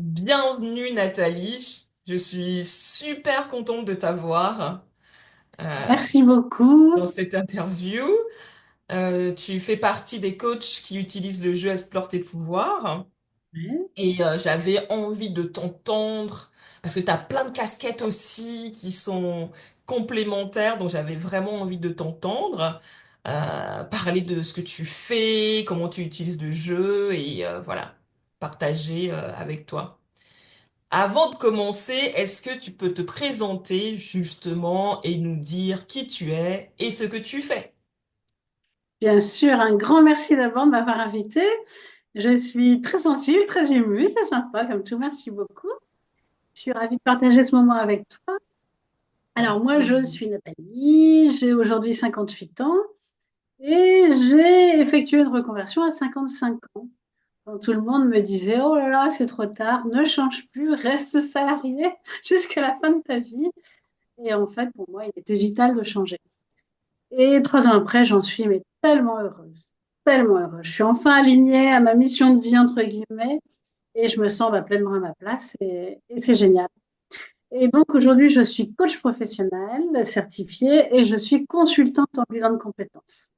Bienvenue Nathalie, je suis super contente de t'avoir Merci beaucoup. dans cette interview. Tu fais partie des coachs qui utilisent le jeu Explore tes pouvoirs Ouais. et j'avais envie de t'entendre parce que tu as plein de casquettes aussi qui sont complémentaires, donc j'avais vraiment envie de t'entendre parler de ce que tu fais, comment tu utilises le jeu et voilà, partager avec toi. Avant de commencer, est-ce que tu peux te présenter justement et nous dire qui tu es et ce que tu fais? Bien sûr, un grand merci d'abord de m'avoir invitée. Je suis très sensible, très émue, c'est sympa comme tout. Merci beaucoup. Je suis ravie de partager ce moment avec toi. Alors, Avec moi, je plaisir. suis Nathalie, j'ai aujourd'hui 58 ans et j'ai effectué une reconversion à 55 ans. Quand tout le monde me disait, oh là là, c'est trop tard, ne change plus, reste salarié jusqu'à la fin de ta vie. Et en fait, pour moi, il était vital de changer. Et 3 ans après, j'en suis mais tellement heureuse, tellement heureuse. Je suis enfin alignée à ma mission de vie, entre guillemets, et je me sens pleinement à ma place, et c'est génial. Et donc aujourd'hui, je suis coach professionnel certifié et je suis consultante en bilan de compétences.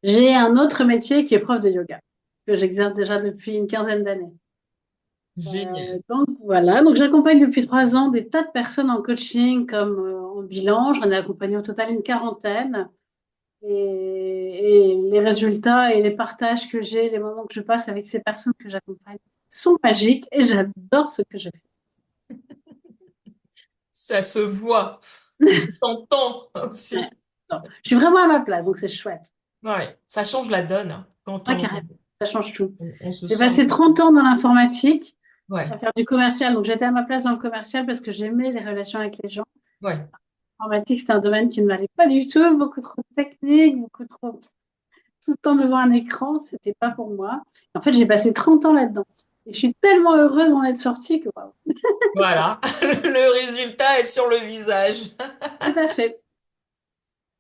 J'ai un autre métier qui est prof de yoga, que j'exerce déjà depuis une quinzaine d'années. Génial. Donc voilà, donc j'accompagne depuis 3 ans des tas de personnes en coaching comme en bilan. J'en ai accompagné au total une quarantaine. Et les résultats et les partages que j'ai, les moments que je passe avec ces personnes que j'accompagne sont magiques et j'adore ce que je Ça se voit, fais. on t'entend aussi. Non, je suis vraiment à ma place, donc c'est chouette. Ouais, ça change la donne hein, quand Ouais, carrément, ça change tout. on se J'ai sent. passé 30 ans dans l'informatique à Ouais, faire du commercial, donc j'étais à ma place dans le commercial parce que j'aimais les relations avec les gens. ouais. L'informatique, c'était un domaine qui ne m'allait pas du tout, beaucoup trop technique, beaucoup trop tout le temps devant un écran, c'était pas pour moi. En fait, j'ai passé 30 ans là-dedans. Et je suis tellement heureuse d'en être sortie que waouh. Voilà, le résultat est sur le visage. Tout à fait.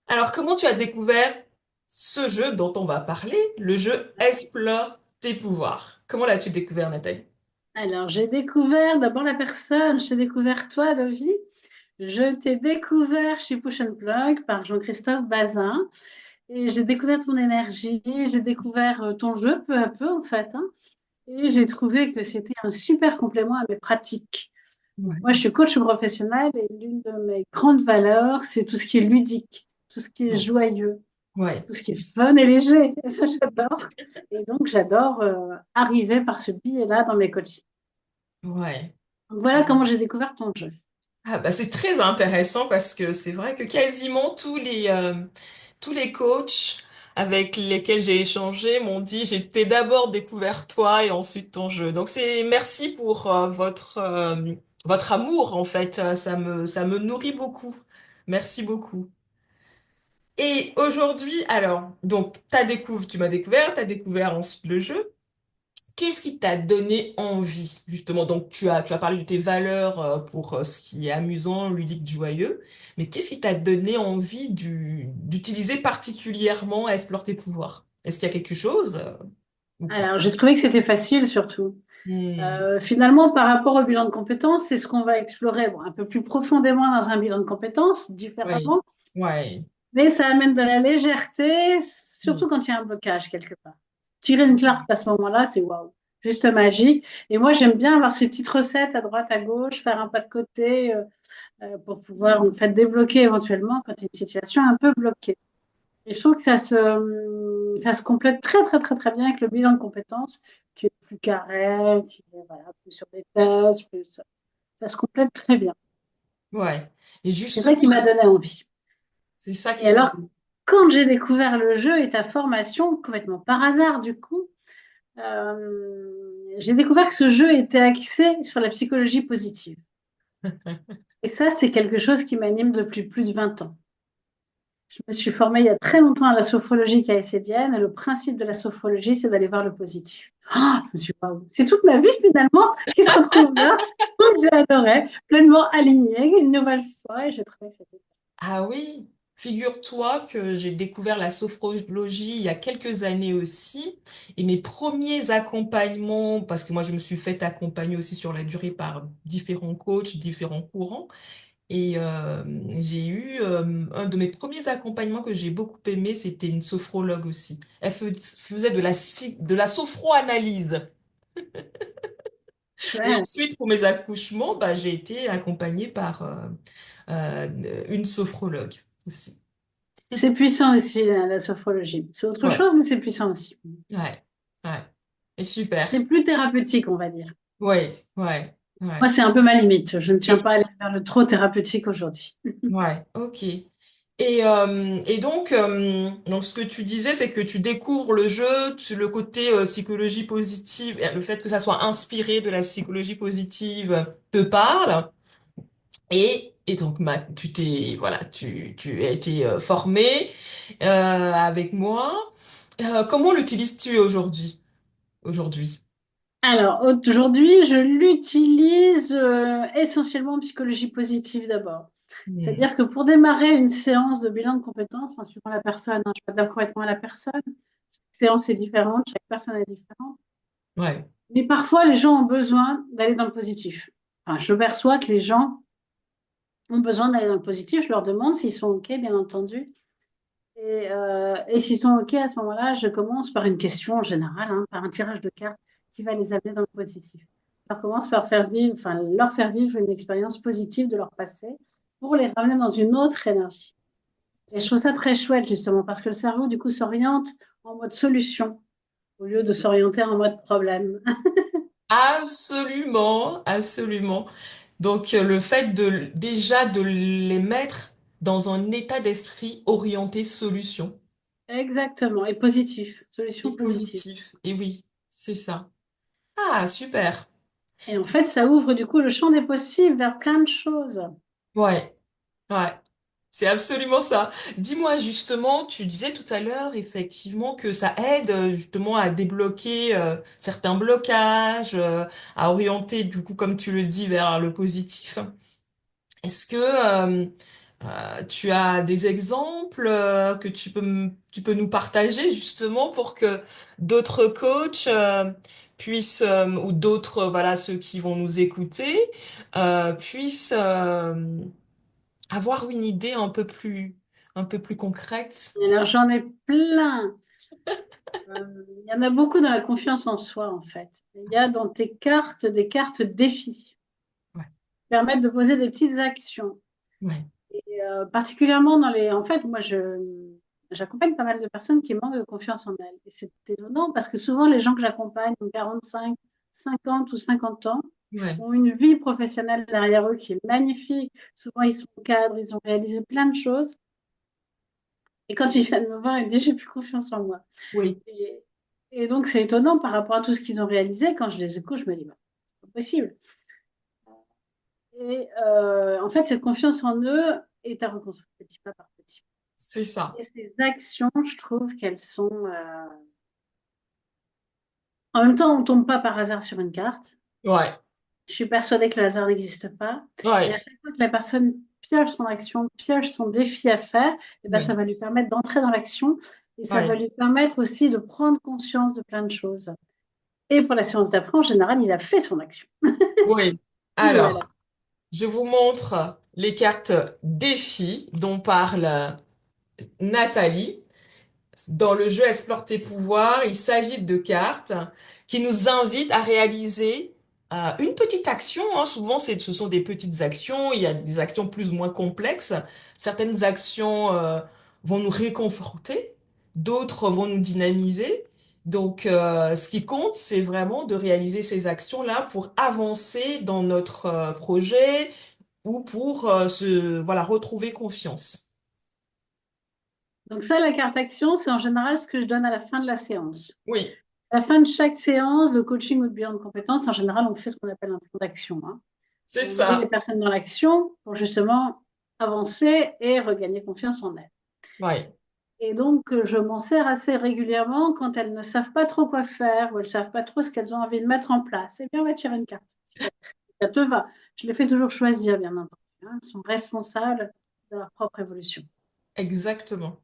Alors, comment tu as découvert ce jeu dont on va parler, le jeu Explore tes pouvoirs? Comment l'as-tu découvert, Nathalie? Alors, j'ai découvert d'abord la personne, je t'ai découvert toi, Dovi. Je t'ai découvert chez Push and Plug par Jean-Christophe Bazin. Et j'ai découvert ton énergie, j'ai découvert ton jeu peu à peu, en fait, hein. Et j'ai trouvé que c'était un super complément à mes pratiques. Donc, moi, Ouais. je suis coach professionnel et l'une de mes grandes valeurs, c'est tout ce qui est ludique, tout ce qui est joyeux, Ouais, tout ce qui est fun et léger. Et ça, j'adore. Et donc, j'adore arriver par ce biais-là dans mes coachings. ouais. Donc, voilà comment j'ai découvert ton jeu. Ah bah c'est très intéressant parce que c'est vrai que quasiment tous les coachs avec lesquels j'ai échangé m'ont dit j'ai d'abord découvert toi et ensuite ton jeu. Donc c'est merci pour votre amour en fait. Ça me nourrit beaucoup. Merci beaucoup. Et aujourd'hui, alors, donc, tu m'as découvert, t'as découvert ensuite le jeu. Qu'est-ce qui t'a donné envie, justement? Donc, tu as parlé de tes valeurs pour ce qui est amusant, ludique, joyeux, mais qu'est-ce qui t'a donné envie d'utiliser particulièrement à explorer tes pouvoirs? Est-ce qu'il y a quelque chose ou pas? Alors, j'ai trouvé que c'était facile, surtout. Hmm, Finalement, par rapport au bilan de compétences, c'est ce qu'on va explorer bon, un peu plus profondément dans un bilan de compétences, oui, différemment, ouais. mais ça amène de la légèreté, Hmm. surtout quand il y a un blocage quelque part. Tirer une carte à ce moment-là, c'est waouh, juste magique. Et moi, j'aime bien avoir ces petites recettes à droite, à gauche, faire un pas de côté pour pouvoir en fait débloquer éventuellement quand il y a une situation un peu bloquée. Et je trouve que ça se complète très, très, très, très bien avec le bilan de compétences, qui est plus carré, qui est voilà, plus sur des tests, plus, ça se complète très bien. Ouais. Et C'est ça justement, qui m'a donné envie. c'est ça Et qui t'a... alors, quand j'ai découvert le jeu et ta formation, complètement par hasard du coup, j'ai découvert que ce jeu était axé sur la psychologie positive. Et ça, c'est quelque chose qui m'anime depuis plus de 20 ans. Je me suis formée il y a très longtemps à la sophrologie caïcédienne et le principe de la sophrologie, c'est d'aller voir le positif. Oh, je me suis dit, waouh, c'est toute ma vie finalement qui se retrouve là. Donc j'ai adoré, pleinement alignée une nouvelle fois et j'ai trouvé que c'était Ah oui. Figure-toi que j'ai découvert la sophrologie il y a quelques années aussi, et mes premiers accompagnements, parce que moi je me suis fait accompagner aussi sur la durée par différents coachs, différents courants, et j'ai eu un de mes premiers accompagnements que j'ai beaucoup aimé, c'était une sophrologue aussi. Elle faisait de la sophroanalyse. Et Chouette. ensuite, pour mes accouchements, bah, j'ai été accompagnée par une sophrologue aussi. C'est puissant aussi, la sophrologie. C'est autre Ouais, chose, mais c'est puissant aussi. ouais, ouais. Et super. C'est plus thérapeutique, on va dire. Ouais, ouais, Moi, ouais. c'est un peu ma limite. Je ne tiens Et, pas à aller vers le trop thérapeutique aujourd'hui. ouais, ok. Et donc, ce que tu disais, c'est que tu découvres le jeu, le côté psychologie positive, et le fait que ça soit inspiré de la psychologie positive te parle. Et donc, voilà, tu as été formé avec moi. Comment l'utilises-tu aujourd'hui? Alors, aujourd'hui, je l'utilise essentiellement en psychologie positive d'abord. Hmm. C'est-à-dire que pour démarrer une séance de bilan de compétences, enfin, suivant la personne, hein, je m'adapte complètement à la personne, chaque séance est différente, chaque personne est différente. Ouais, Mais parfois, les gens ont besoin d'aller dans le positif. Enfin, je perçois que les gens ont besoin d'aller dans le positif. Je leur demande s'ils sont OK, bien entendu. Et s'ils sont OK, à ce moment-là, je commence par une question en général, hein, par un tirage de cartes qui va les amener dans le positif. Je commence par leur faire vivre une expérience positive de leur passé pour les ramener dans une autre énergie. Et je trouve ça très chouette, justement, parce que le cerveau, du coup, s'oriente en mode solution au lieu de s'orienter en mode problème. absolument, absolument. Donc, le fait déjà de les mettre dans un état d'esprit orienté solution Exactement. Et positif. et Solution positive. positif. Et oui, c'est ça. Ah, super. Et en fait, ça ouvre, du coup, le champ des possibles vers plein de choses. Ouais, ouais. C'est absolument ça. Dis-moi justement, tu disais tout à l'heure effectivement que ça aide justement à débloquer certains blocages, à orienter du coup, comme tu le dis, vers le positif. Est-ce que tu as des exemples que tu peux nous partager justement pour que d'autres coachs puissent, ou d'autres, voilà, ceux qui vont nous écouter, puissent avoir une idée un peu plus concrète? Et alors, j'en ai plein. Il y en a beaucoup dans la confiance en soi, en fait. Il y a dans tes cartes des cartes défis qui Ouais, permettent de poser des petites actions. ouais, Particulièrement dans les. En fait, j'accompagne pas mal de personnes qui manquent de confiance en elles. Et c'est étonnant parce que souvent, les gens que j'accompagne ont 45, 50 ou 50 ans, ouais, ont une vie professionnelle derrière eux qui est magnifique. Souvent, ils sont cadres, ils ont réalisé plein de choses. Et quand ils viennent me voir, ils me disent, j'ai plus confiance en moi. oui, Et, et donc, c'est étonnant par rapport à tout ce qu'ils ont réalisé. Quand je les écoute, je me dis, bah, c'est pas possible. En fait, cette confiance en eux est à reconstruire petit pas par petit. c'est ça. Et ces actions, je trouve qu'elles sont. En même temps, on ne tombe pas par hasard sur une carte. Ouais, Je suis persuadée que le hasard n'existe pas. Et à ouais, chaque fois que la personne pioche son action, pioche son défi à faire, et ben, ça ouais, va lui permettre d'entrer dans l'action et ça va ouais, lui permettre aussi de prendre conscience de plein de choses. Et pour la séance d'après, en général, il a fait son action. oui. Il ou elle. Alors, je vous montre les cartes défis dont parle Nathalie. Dans le jeu Explore tes pouvoirs, il s'agit de cartes qui nous invitent à réaliser une petite action, hein. Souvent, ce sont des petites actions. Il y a des actions plus ou moins complexes. Certaines actions vont nous réconforter, d'autres vont nous dynamiser. Donc, ce qui compte, c'est vraiment de réaliser ces actions-là pour avancer dans notre projet ou pour voilà, retrouver confiance. Donc ça, la carte action, c'est en général ce que je donne à la fin de la séance. Oui, À la fin de chaque séance de coaching ou de bilan de compétences, en général, on fait ce qu'on appelle un plan d'action, hein. c'est Et on met les ça. personnes dans l'action pour justement avancer et regagner confiance en elles. Ouais. Et donc, je m'en sers assez régulièrement quand elles ne savent pas trop quoi faire ou elles ne savent pas trop ce qu'elles ont envie de mettre en place. Eh bien, on va tirer une carte. Ça te va. Je les fais toujours choisir, bien entendu, hein. Elles sont responsables de leur propre évolution. exactement.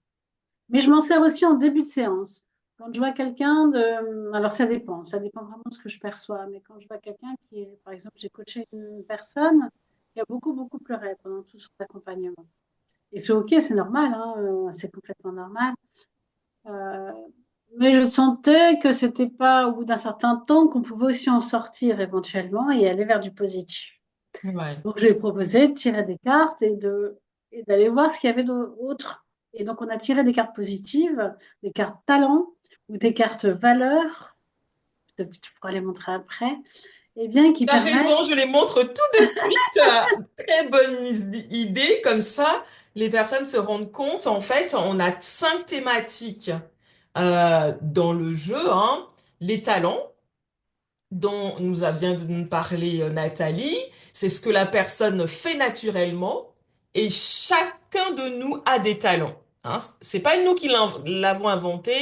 Mais je m'en sers aussi en début de séance. Quand je vois quelqu'un de... Alors ça dépend vraiment de ce que je perçois. Mais quand je vois quelqu'un qui est, par exemple, j'ai coaché une personne qui a beaucoup, beaucoup pleuré pendant tout son accompagnement. Et c'est OK, c'est normal, hein, c'est complètement normal. Euh, mais je sentais que c'était pas au bout d'un certain temps qu'on pouvait aussi en sortir éventuellement et aller vers du positif. Ouais. Donc, je lui ai proposé de tirer des cartes et d'aller voir ce qu'il y avait d'autre. Et donc, on a tiré des cartes positives, des cartes talents ou des cartes valeurs, peut-être que tu pourras les montrer après, et bien qui T'as permettent. raison, je les montre tout de suite. Très bonne idée, comme ça, les personnes se rendent compte. En fait, on a 5 thématiques dans le jeu, hein. Les talents, dont nous vient de nous parler Nathalie, c'est ce que la personne fait naturellement et chacun de nous a des talents. Hein. C'est pas nous qui l'avons inventé,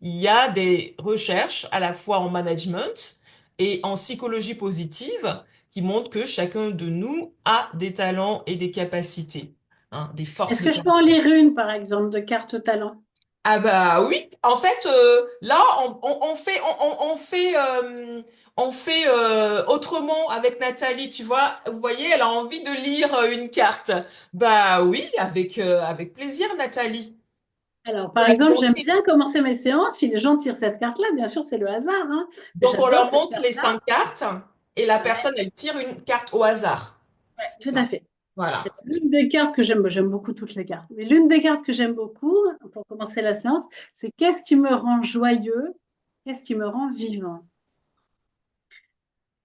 il y a des recherches à la fois en management et en psychologie positive qui montrent que chacun de nous a des talents et des capacités, hein, des forces Est-ce de que je peux en caractère. lire une, par exemple, de carte talent? Ah bah oui, en fait, là, on fait autrement avec Nathalie, tu vois. Vous voyez, elle a envie de lire une carte. Bah oui, avec plaisir, Nathalie. Alors, On par leur exemple, j'aime montre, bien commencer mes séances. Si les gens tirent cette carte-là, bien sûr, c'est le hasard, hein, mais donc on j'adore leur cette montre les carte-là. 5 cartes et la Ouais, personne, elle tire une carte au hasard. ouais, C'est tout ça. à fait. Voilà. L'une des cartes que j'aime, moi, j'aime beaucoup toutes les cartes, mais l'une des cartes que j'aime beaucoup pour commencer la séance, c'est qu'est-ce qui me rend joyeux, qu'est-ce qui me rend vivant.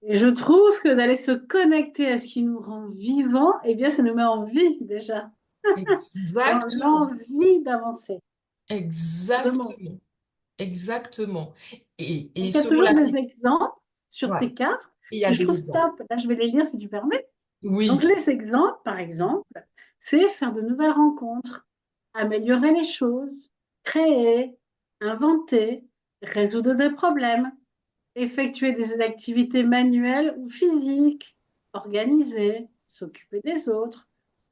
Et je trouve que d'aller se connecter à ce qui nous rend vivant, eh bien, ça nous met en vie déjà, dans Exactement. l'envie d'avancer. Le mot. Exactement. Exactement. Et Donc, il y a selon toujours la... des exemples sur Ouais. tes cartes Et il y a que je des trouve exemples. top. Là, je vais les lire si tu permets. Donc, Oui. les exemples, par exemple, c'est faire de nouvelles rencontres, améliorer les choses, créer, inventer, résoudre des problèmes, effectuer des activités manuelles ou physiques, organiser, s'occuper des autres,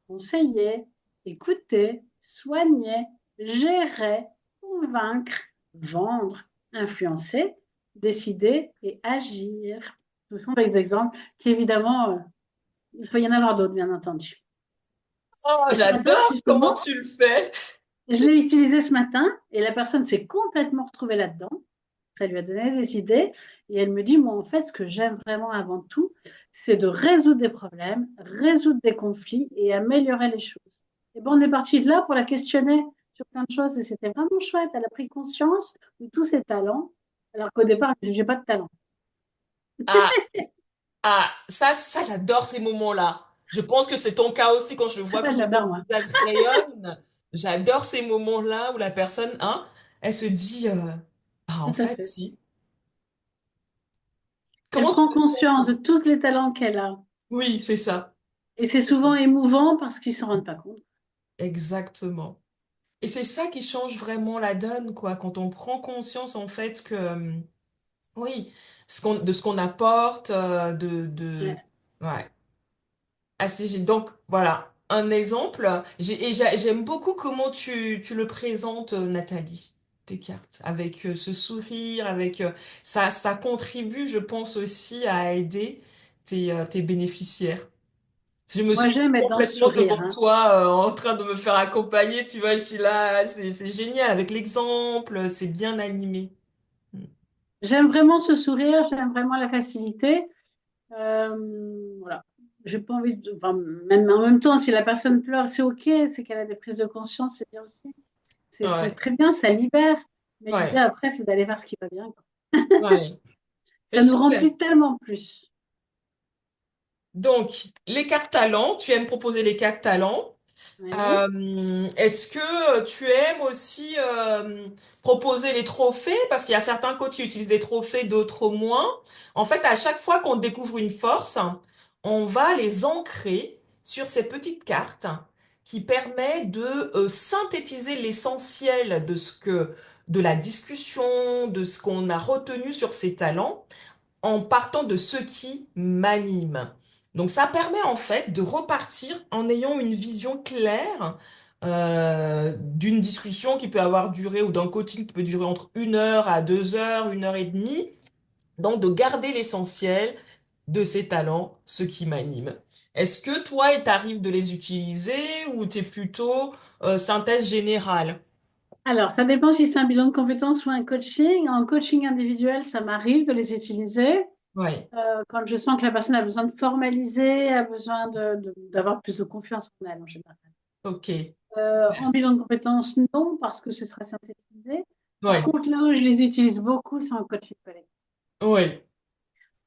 conseiller, écouter, soigner, gérer, convaincre, vendre, influencer, décider et agir. Ce sont des exemples qui, évidemment, il peut y en avoir d'autres, bien entendu. Oh, Et ce matin, j'adore comment justement, tu le fais. je l'ai utilisé ce matin et la personne s'est complètement retrouvée là-dedans. Ça lui a donné des idées et elle me dit, moi, en fait, ce que j'aime vraiment avant tout, c'est de résoudre des problèmes, résoudre des conflits et améliorer les choses. Et bon, on est parti de là pour la questionner sur plein de choses et c'était vraiment chouette. Elle a pris conscience de tous ses talents, alors qu'au départ, elle disait, j'ai pas de talent. Ah, ça, j'adore ces moments-là. Je pense que c'est ton cas aussi quand je vois comment ton J'adore, moi. visage rayonne. J'adore ces moments-là où la personne, hein, elle se dit, bah, en Tout à fait, fait. si. Elle Comment tu prend te sens, conscience toi? de tous les talents qu'elle a. Oui, c'est ça. Et c'est souvent émouvant parce qu'ils ne s'en rendent pas compte. Exactement. Et c'est ça qui change vraiment la donne, quoi, quand on prend conscience, en fait, que, oui, de ce qu'on apporte, Ouais. ouais. Donc, voilà, un exemple. J'aime beaucoup comment tu le présentes, Nathalie, tes cartes, avec ce sourire, avec ça, ça contribue, je pense aussi à aider tes bénéficiaires. Je me Moi, suis j'aime être dans ce complètement sourire, devant hein. toi, en train de me faire accompagner, tu vois, je suis là, c'est génial, avec l'exemple, c'est bien animé. Mm. J'aime vraiment ce sourire, j'aime vraiment la facilité. Voilà. J'ai pas envie de. Enfin, même en même temps, si la personne pleure, c'est OK, c'est qu'elle a des prises de conscience, c'est bien aussi. C'est Ouais, très bien, ça libère. Mais l'idée ouais, après, c'est d'aller vers ce qui va bien, quoi. ouais. C'est Ça nous super. remplit tellement plus. Donc, les cartes talents, tu aimes proposer les cartes talents. Oui. Est-ce que tu aimes aussi proposer les trophées? Parce qu'il y a certains coachs qui utilisent des trophées, d'autres moins. En fait, à chaque fois qu'on découvre une force, on va les ancrer sur ces petites cartes qui permet de synthétiser l'essentiel de la discussion, de ce qu'on a retenu sur ces talents en partant de ce qui m'anime. Donc ça permet en fait de repartir en ayant une vision claire d'une discussion qui peut avoir duré ou d'un coaching qui peut durer entre 1 heure à 2 heures, 1 heure et demie. Donc, de garder l'essentiel de ces talents, ce qui m'anime. Est-ce que toi, il t'arrive de les utiliser ou t'es plutôt synthèse générale? Alors, ça dépend si c'est un bilan de compétences ou un coaching. En coaching individuel, ça m'arrive de les utiliser. Ouais, Quand je sens que la personne a besoin de formaliser, a besoin d'avoir plus de confiance en elle en général. ok. En bilan de compétences, non, parce que ce sera synthétisé. Par Ouais, contre, là où je les utilise beaucoup, c'est en coaching collectif. ouais,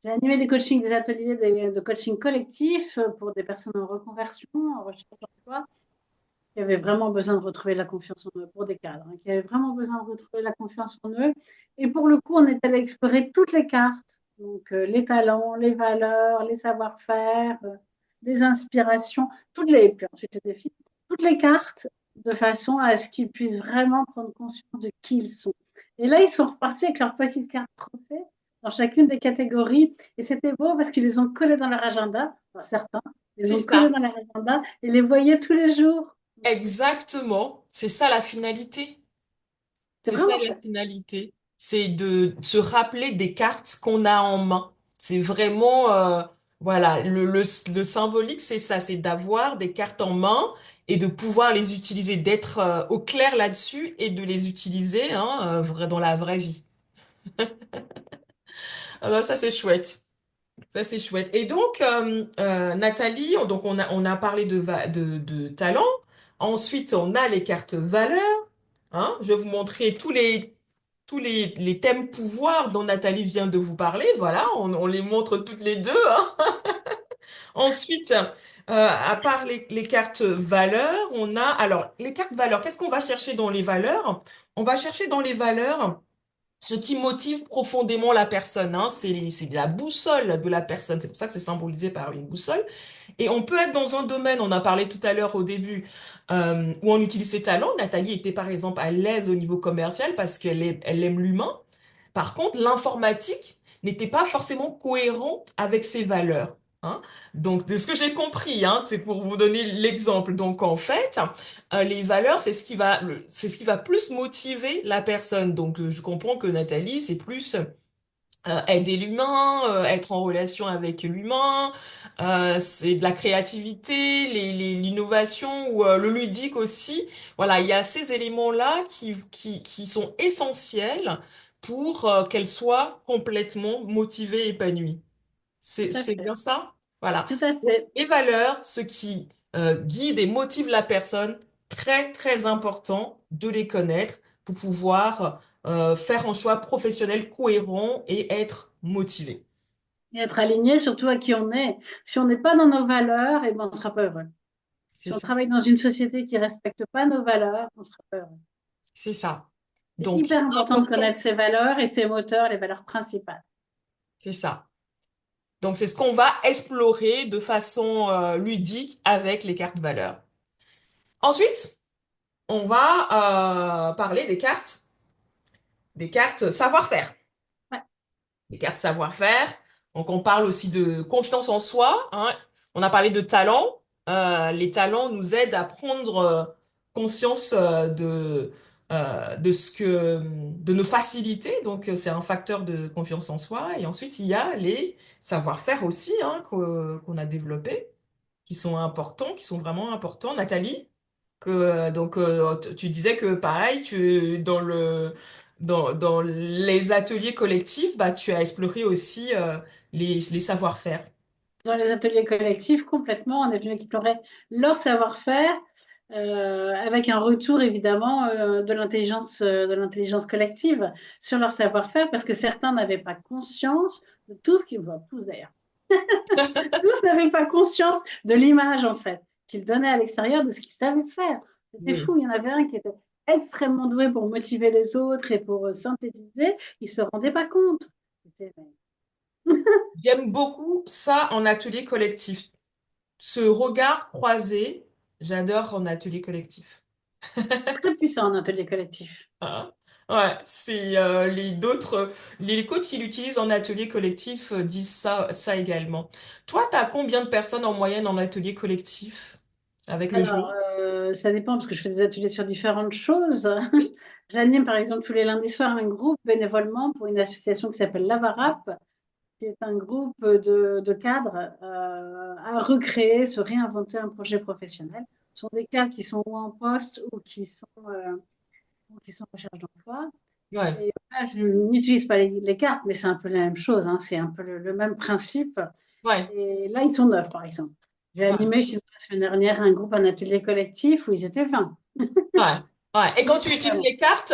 J'ai animé des coachings, des ateliers de coaching collectif pour des personnes en reconversion, en recherche d'emploi, qui avaient vraiment besoin de retrouver la confiance en eux, pour des cadres, hein, qui avaient vraiment besoin de retrouver la confiance en eux. Et pour le coup, on est allé explorer toutes les cartes, donc les talents, les valeurs, les savoir-faire, les inspirations, puis ensuite les défis, toutes les cartes, de façon à ce qu'ils puissent vraiment prendre conscience de qui ils sont. Et là, ils sont repartis avec leurs petites cartes trophées dans chacune des catégories. Et c'était beau parce qu'ils les ont collées dans leur agenda, enfin, certains, ils les c'est ont collées ça. dans leur agenda et les voyaient tous les jours. Exactement. C'est ça la finalité. C'est C'est ça vraiment la chouette. finalité. C'est de se rappeler des cartes qu'on a en main. C'est vraiment, voilà, le symbolique, c'est ça, c'est d'avoir des cartes en main et de pouvoir les utiliser, d'être au clair là-dessus et de les utiliser hein, dans la vraie vie. Ah bah, ça, c'est chouette. Ça, c'est chouette. Et donc, Nathalie, on a parlé de talent. Ensuite, on a les cartes valeurs. Hein. Je vais vous montrer tous les thèmes pouvoir dont Nathalie vient de vous parler. Voilà, on les montre toutes les deux. Hein. Ensuite, à part les cartes valeurs, on a... Alors, les cartes valeurs, qu'est-ce qu'on va chercher dans les valeurs? On va chercher dans les valeurs ce qui motive profondément la personne, hein, c'est la boussole de la personne. C'est pour ça que c'est symbolisé par une boussole. Et on peut être dans un domaine, on a parlé tout à l'heure au début, où on utilise ses talents. Nathalie était par exemple à l'aise au niveau commercial parce elle aime l'humain. Par contre, l'informatique n'était pas forcément cohérente avec ses valeurs. Hein. Donc, de ce que j'ai compris, hein, c'est pour vous donner l'exemple. Donc, en fait, les valeurs, c'est ce qui va plus motiver la personne. Donc, je comprends que Nathalie, c'est plus aider l'humain, être en relation avec l'humain, c'est de la créativité, l'innovation ou le ludique aussi. Voilà, il y a ces éléments-là qui sont essentiels pour qu'elle soit complètement motivée et épanouie. C'est, Tout à c'est fait. bien ça? Voilà. Tout à Donc, fait. les valeurs, ce qui guide et motive la personne, très, très important de les connaître pour pouvoir faire un choix professionnel cohérent et être motivé. Et être aligné surtout à qui on est. Si on n'est pas dans nos valeurs, eh ben, on ne sera pas heureux. C'est Si on ça. travaille dans une société qui ne respecte pas nos valeurs, on ne sera pas heureux. C'est ça. C'est Donc, hyper important de important, connaître ses valeurs et ses moteurs, les valeurs principales. c'est ça. Donc, c'est ce qu'on va explorer de façon ludique avec les cartes valeurs. Ensuite, on va parler des cartes savoir-faire. Ouais, Les cartes savoir-faire. Donc, on parle aussi de confiance en soi. Hein. On a parlé de talent. Les talents nous aident à prendre conscience de nos facilités. Donc, c'est un facteur de confiance en soi. Et ensuite, il y a les savoir-faire aussi hein, qu'on a développés, qui sont importants, qui sont vraiment importants. Nathalie? Donc, tu disais que pareil, dans les ateliers collectifs, bah, tu as exploré aussi les savoir-faire. dans les ateliers collectifs, complètement, on est venu explorer leur savoir-faire avec un retour évidemment de l'intelligence collective sur leur savoir-faire parce que certains n'avaient pas conscience de tout ce qu'ils voient, tous d'ailleurs. Tous n'avaient pas conscience de l'image, en fait, qu'ils donnaient à l'extérieur de ce qu'ils savaient faire. C'était Oui. fou. Il y en avait un qui était extrêmement doué pour motiver les autres et pour synthétiser. Il ne se rendait pas compte. C'était J'aime beaucoup ça en atelier collectif. Ce regard croisé, j'adore en atelier collectif. très puissant en atelier collectif. Hein. Ouais, c'est les coachs qui l'utilisent en atelier collectif disent ça également. Toi, tu as combien de personnes en moyenne en atelier collectif avec le Alors, jeu? ça dépend parce que je fais des ateliers sur différentes choses. Oui, J'anime par exemple tous les lundis soirs un groupe bénévolement pour une association qui s'appelle Lavarap, qui est un groupe de cadres à recréer, se réinventer un projet professionnel. Ce sont des cadres qui sont ou en poste ou qui sont en recherche d'emploi. ouais, Et là, je n'utilise pas les cartes, mais c'est un peu la même chose, hein, c'est un peu le même principe. ouais, Et là, ils sont 9, par exemple. J'ai ouais, animé chez nous la semaine dernière un groupe, un atelier collectif où ils étaient 20. ouais, ouais. Et quand tu utilises Différents. les cartes,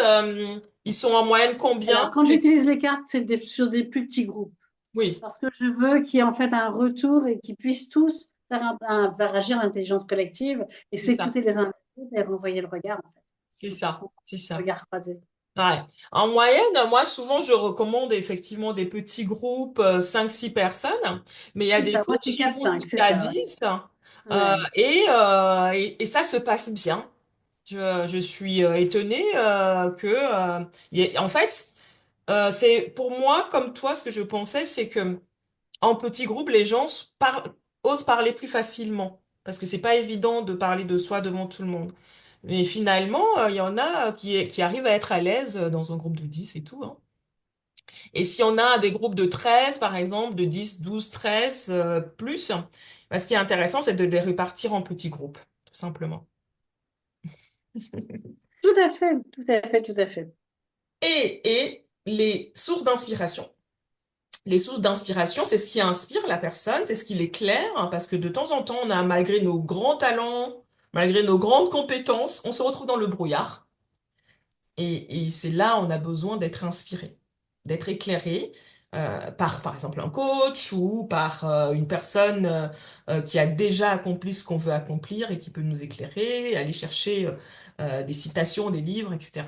ils sont en moyenne combien? Alors, quand j'utilise les cartes, c'est sur des plus petits groupes. Oui, Parce que je veux qu'il y ait en fait un retour et qu'ils puissent tous faire agir l'intelligence collective et c'est ça, s'écouter les uns les autres et renvoyer le regard, en fait. c'est Donc, ça, c'est ça. regard croisé. Ouais. En moyenne, moi, souvent, je recommande effectivement des petits groupes, 5-6 personnes, mais il y a C'est des ça, moi coachs c'est qui quatre vont cinq, c'est jusqu'à ça, 10, ouais. Ouais. et ça se passe bien. Je suis étonnée en fait, c'est pour moi, comme toi, ce que je pensais, c'est que en petit groupe, les gens osent parler plus facilement, parce que c'est pas évident de parler de soi devant tout le monde. Mais finalement, il y en a qui arrivent à être à l'aise dans un groupe de 10 et tout, hein. Et si on a des groupes de 13, par exemple, de 10, 12, 13, plus, ce qui est intéressant, c'est de les répartir en petits groupes, tout simplement. Tout à fait, tout à fait, tout à fait. Et les sources d'inspiration. Les sources d'inspiration, c'est ce qui inspire la personne, c'est ce qui l'éclaire, hein, parce que de temps en temps, malgré nos grands talents, malgré nos grandes compétences, on se retrouve dans le brouillard. Et c'est là, on a besoin d'être inspiré, d'être éclairé par exemple, un coach ou par une personne qui a déjà accompli ce qu'on veut accomplir et qui peut nous éclairer, aller chercher des citations, des livres, etc.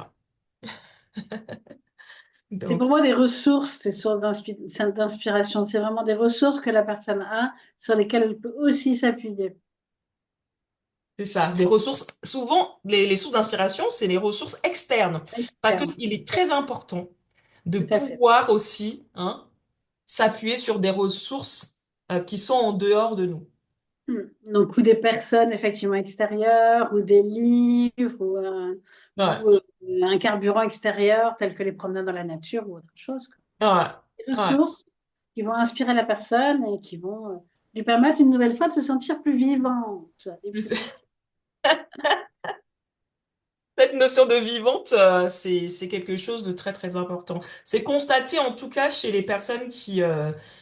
C'est Donc, pour moi des ressources, ces sources d'inspiration. C'est vraiment des ressources que la personne a, sur lesquelles elle peut aussi s'appuyer. c'est ça, des ressources. Souvent, les sources d'inspiration, c'est les ressources externes. Parce Externe. qu'il est très important de Tout à fait. pouvoir aussi, hein, s'appuyer sur des ressources qui sont en dehors de nous. Donc, ou des personnes effectivement extérieures, ou des livres, Ouais, ou un carburant extérieur, tel que les promenades dans la nature ou autre chose, quoi. ouais, Des ouais. ressources qui vont inspirer la personne et qui vont lui permettre une nouvelle fois de se sentir plus vivante et plus positive. Cette notion de vivante, c'est quelque chose de très très important. C'est constaté en tout cas chez les personnes qui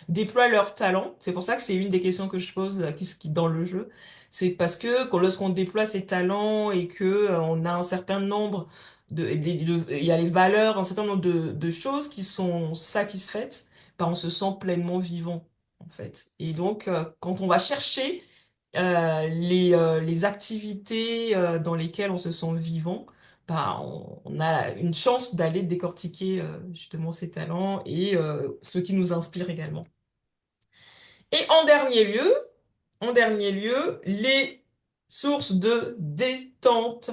déploient leur talent. C'est pour ça que c'est une des questions que je pose dans le jeu. C'est parce que lorsqu'on déploie ses talents et que on a un certain nombre il y a les valeurs, un certain nombre de choses qui sont satisfaites, ben, on se sent pleinement vivant en fait. Et donc quand on va chercher les activités dans lesquelles on se sent vivant, bah, on a une chance d'aller décortiquer justement ces talents et ce qui nous inspire également. Et en dernier lieu, les sources de détente.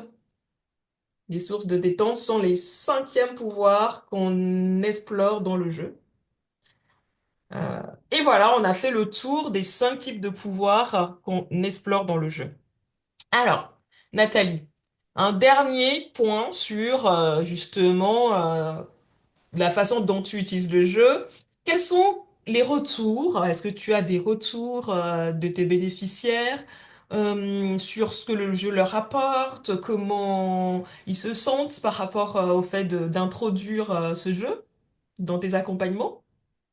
Les sources de détente sont les cinquièmes pouvoirs qu'on explore dans le jeu. Et voilà, on a fait le tour des 5 types de pouvoirs qu'on explore dans le jeu. Alors, Nathalie, un dernier point sur justement la façon dont tu utilises le jeu. Quels sont les retours? Est-ce que tu as des retours de tes bénéficiaires sur ce que le jeu leur apporte? Comment ils se sentent par rapport au fait d'introduire ce jeu dans tes accompagnements?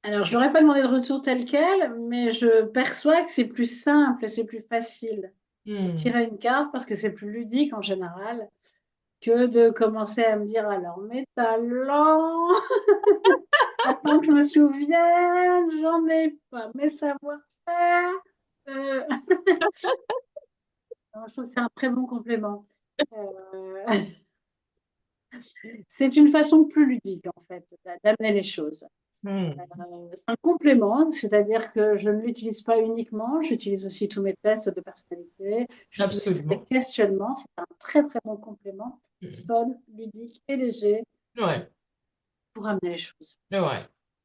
Alors, je n'aurais pas demandé de retour tel quel, mais je perçois que c'est plus simple et c'est plus facile de Hmm. tirer une carte parce que c'est plus ludique en général que de commencer à me dire alors mes talents, attends que je me souvienne, j'en ai pas, mes savoir-faire. Euh, non, je trouve que c'est un très bon complément. Euh, c'est une façon plus ludique en fait d'amener les choses. Hmm. C'est un complément, c'est-à-dire que je ne l'utilise pas uniquement, j'utilise aussi tous mes tests de personnalité, j'utilise tous ces Absolument. questionnements. C'est un très très bon complément, Hmm. fun, ludique et léger Ouais. pour amener les choses. Ouais,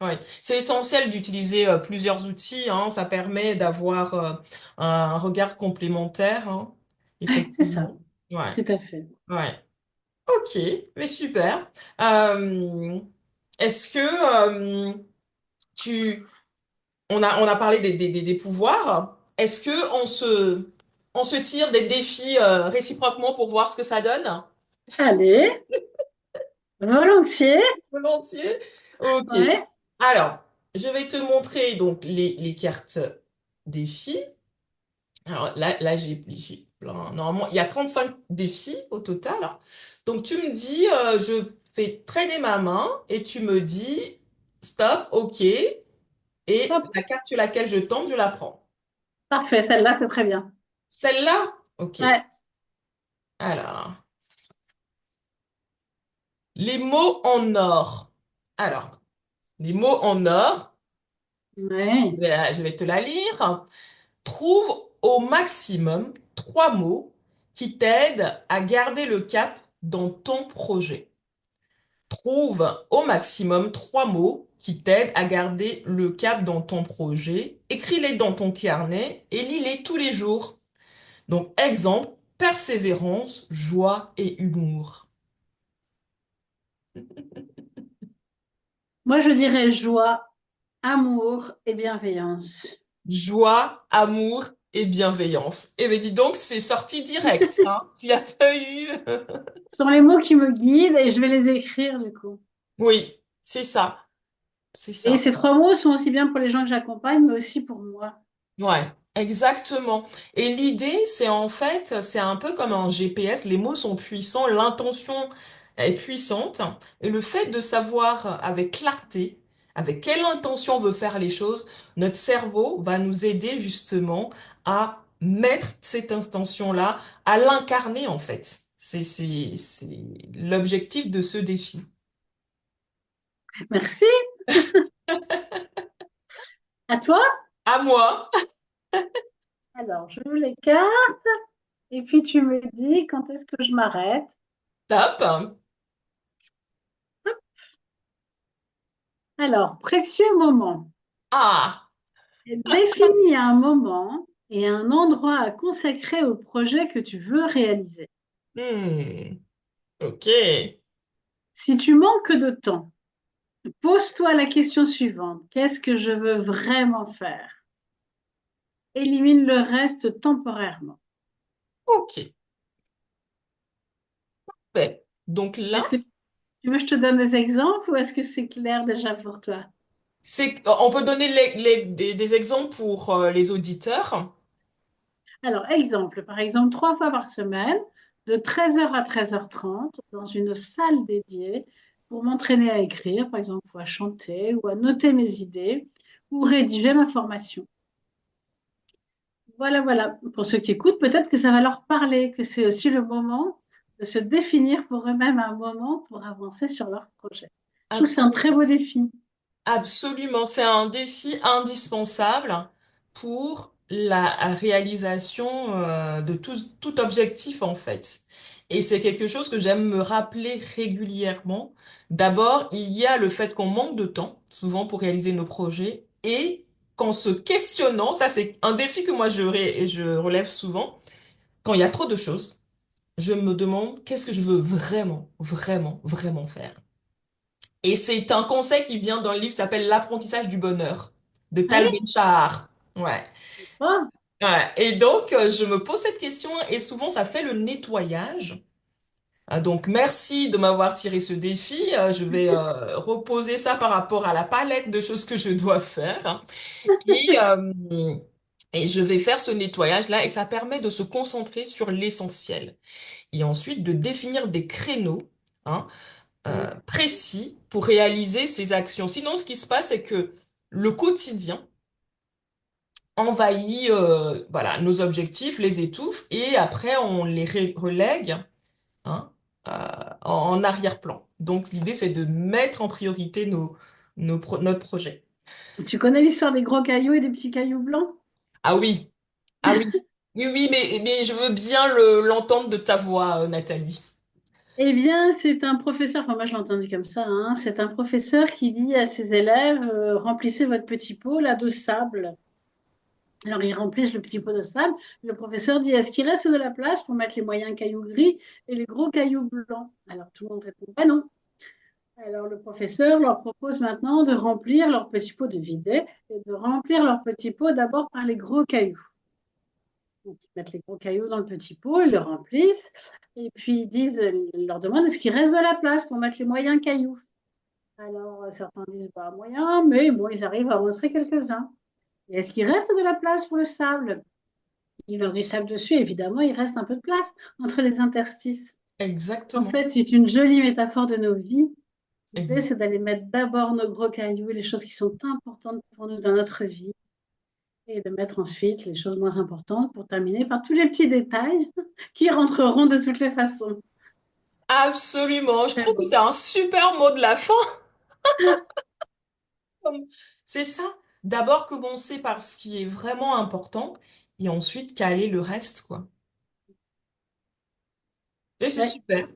ouais. C'est essentiel d'utiliser plusieurs outils, hein. Ça permet d'avoir un regard complémentaire, hein, C'est ça. effectivement. Ouais, tout à fait. ouais. Ok, mais super. Euh, est-ce que tu... on a parlé des pouvoirs. Est-ce que on se tire des défis réciproquement pour voir ce que ça donne? Allez, volontiers. Volontiers. Ok. Ouais, Alors, je vais te montrer donc les cartes défis. Alors là j'ai plein. Normalement, il y a 35 défis au total. Donc tu me dis, je fais traîner ma main et tu me dis stop, ok. Et hop, la carte sur laquelle je tombe, je la prends. parfait, celle-là, c'est très bien. Celle-là? Ok. Ouais, Alors, les mots en or. Alors, les mots en or, ouais. je vais te la lire. Trouve au maximum 3 mots qui t'aident à garder le cap dans ton projet. Trouve au maximum 3 mots qui t'aident à garder le cap dans ton projet. Écris-les dans ton carnet et lis-les tous les jours. Donc, exemple, persévérance, joie et humour. Moi, je dirais joie, amour et bienveillance. Joie, amour et bienveillance. Eh bien, dis donc, c'est sorti direct, hein? Tu as pas eu... Ce sont les mots qui me guident et je vais les écrire du coup. Oui, c'est ça. C'est Et ça. ces 3 mots sont aussi bien pour les gens que j'accompagne, mais aussi pour moi. Ouais, exactement. Et l'idée, c'est en fait, c'est un peu comme un GPS, les mots sont puissants, l'intention est puissante, et le fait de savoir avec clarté, avec quelle intention on veut faire les choses, notre cerveau va nous aider justement à mettre cette intention-là, à l'incarner en fait. C'est l'objectif de ce défi. Merci. À toi. À moi, Alors, je joue les cartes et puis tu me dis quand est-ce que je m'arrête. top. Alors, précieux moment. Ah, Définis un moment et un endroit à consacrer au projet que tu veux réaliser. ok. Si tu manques de temps, pose-toi la question suivante. Qu'est-ce que je veux vraiment faire? Élimine le reste temporairement. Ok. Ouais. Donc Est-ce que là, tu veux que je te donne des exemples ou est-ce que c'est clair déjà pour toi? on peut donner des exemples pour les auditeurs. Alors, exemple, par exemple, 3 fois par semaine, de 13 heures à 13h30, dans une salle dédiée pour m'entraîner à écrire, par exemple, ou à chanter, ou à noter mes idées, ou rédiger ma formation. Voilà, voilà. Pour ceux qui écoutent, peut-être que ça va leur parler, que c'est aussi le moment de se définir pour eux-mêmes un moment pour avancer sur leur projet. Je trouve que c'est un très beau défi. Absolument, c'est un défi indispensable pour la réalisation de tout objectif en fait. Et c'est quelque chose que j'aime me rappeler régulièrement. D'abord, il y a le fait qu'on manque de temps, souvent pour réaliser nos projets, et qu'en se questionnant, ça c'est un défi que moi je relève souvent, quand il y a trop de choses, je me demande qu'est-ce que je veux vraiment, vraiment, vraiment faire. Et c'est un conseil qui vient d'un livre qui s'appelle L'apprentissage du bonheur de Ah Tal oui? Ben-Shahar. Ouais. Oh, Ouais. Et donc, je me pose cette question et souvent, ça fait le nettoyage. Donc, merci de m'avoir tiré ce défi. Je vais reposer ça par rapport à la palette de choses que je dois faire, hein. Et, euh, et je vais faire ce nettoyage-là et ça permet de se concentrer sur l'essentiel. Et ensuite, de définir des créneaux, hein, oui. précis pour réaliser ces actions. Sinon, ce qui se passe, c'est que le quotidien envahit voilà, nos objectifs, les étouffe, et après, on les relègue hein, euh, en arrière-plan. Donc, l'idée, c'est de mettre en priorité notre projet. Tu connais l'histoire des gros cailloux et des petits cailloux blancs? Ah oui, ah oui, oui, oui, mais je veux bien l'entendre de ta voix, Nathalie. Eh bien, c'est un professeur, enfin moi je l'ai entendu comme ça, hein, c'est un professeur qui dit à ses élèves, remplissez votre petit pot là de sable. Alors, ils remplissent le petit pot de sable. Le professeur dit, est-ce qu'il reste de la place pour mettre les moyens cailloux gris et les gros cailloux blancs? Alors, tout le monde répond, ben non. Alors, le professeur leur propose maintenant de remplir leur petit pot de vider et de remplir leur petit pot d'abord par les gros cailloux. Donc, ils mettent les gros cailloux dans le petit pot, ils le remplissent, et puis ils leur demandent est-ce qu'il reste de la place pour mettre les moyens cailloux. Alors, certains disent pas moyen, mais bon, ils arrivent à montrer quelques-uns. Et est-ce qu'il reste de la place pour le sable? Il verse du sable dessus, évidemment, il reste un peu de place entre les interstices. En Exactement. fait, c'est une jolie métaphore de nos vies. L'idée, Ex- c'est d'aller mettre d'abord nos gros cailloux, les choses qui sont importantes pour nous dans notre vie, et de mettre ensuite les choses moins importantes pour terminer par tous les petits détails qui rentreront de toutes les façons. Absolument. Je Très trouve que beau. c'est un super mot de la fin. C'est ça. D'abord commencer par ce qui est vraiment important et ensuite caler le reste, quoi. Et c'est Ouais. super.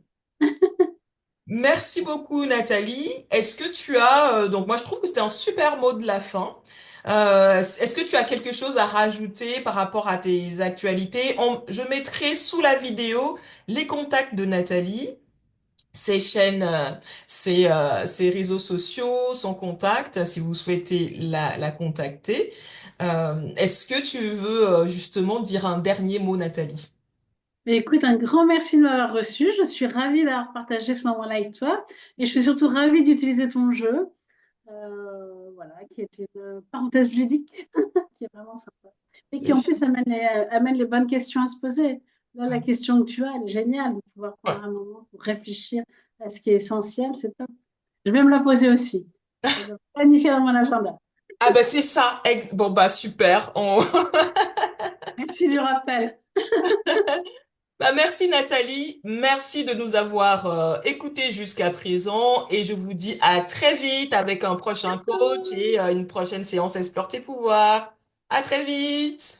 Merci beaucoup, Nathalie. Est-ce que tu as, donc moi je trouve que c'était un super mot de la fin. Est-ce que tu as quelque chose à rajouter par rapport à tes actualités? Je mettrai sous la vidéo les contacts de Nathalie, ses chaînes, ses réseaux sociaux, son contact, si vous souhaitez la contacter. Est-ce que tu veux justement dire un dernier mot, Nathalie? Mais écoute, un grand merci de m'avoir reçu. Je suis ravie d'avoir partagé ce moment-là avec toi. Et je suis surtout ravie d'utiliser ton jeu, voilà, qui est une parenthèse ludique, qui est vraiment sympa. Et qui Mais en c'est- plus amène les bonnes questions à se poser. Là, la question que tu as, elle est géniale de pouvoir Ouais. prendre un moment pour réfléchir à ce qui est essentiel. C'est top. Je vais me la poser aussi. Je vais planifier dans mon agenda. Ah bah c'est ça. Bon bah super. Merci du rappel. Bah, merci Nathalie, merci de nous avoir écoutés jusqu'à présent et je vous dis à très vite avec un prochain coach et une prochaine séance Explore tes pouvoirs. À très vite.